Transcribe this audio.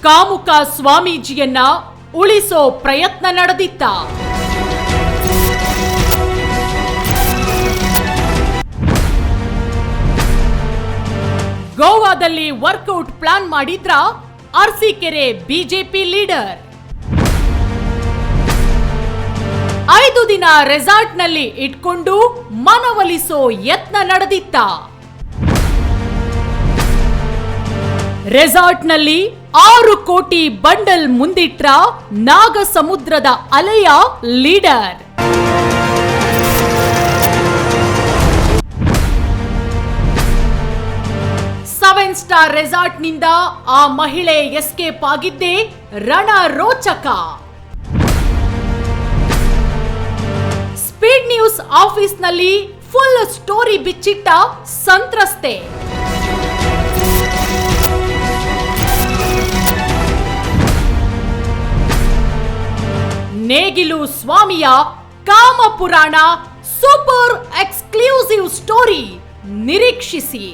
ಕಾಮುಕ ಸ್ವಾಮೀಜಿಯನ್ನ ಉಳಿಸೋ ಪ್ರಯತ್ನ ನಡೆದಿತ್ತ? ಗೋವಾದಲ್ಲಿ workout plan ಮಾಡಿದ್ರ ಅರಸೀಕೆರೆ ಬಿಜೆಪಿ ಲೀಡರ್. 5 ದಿನ ರೆಸಾರ್ಟ್ನಲ್ಲಿ ಇಟ್ಕೊಂಡು ಮನವೊಲಿಸೋ ಯತ್ನ ನಡೆದಿತ್ತ? ರೆಸಾರ್ಟ್ನಲ್ಲಿ 6 ಕೋಟಿ ಬಂಡಲ್ ಮುಂದಿಟ್ರ ನಾಗಸಮುದ್ರದ ಅಲೆಯ ಲೀಡರ್. ಸೆವೆನ್ ಸ್ಟಾರ್ ರೆಸಾರ್ಟ್ನಿಂದ ಆ ಮಹಿಳೆ ಎಸ್ಕೇಪ್ ಆಗಿದ್ದೇ ರಣರೋಚಕ. ಸ್ಪೀಡ್ ನ್ಯೂಸ್ ಆಫೀಸ್ನಲ್ಲಿ ಫುಲ್ ಸ್ಟೋರಿ ಬಿಚ್ಚಿಟ್ಟ ಸಂತ್ರಸ್ತೆ. ನೇಗಿಲು ಸ್ವಾಮಿಯ ಕಾಮಪುರಾಣ ಸೂಪರ್ ಎಕ್ಸ್ಕ್ಲೂಸಿವ್ ಸ್ಟೋರಿ ನಿರೀಕ್ಷಿಸಿ.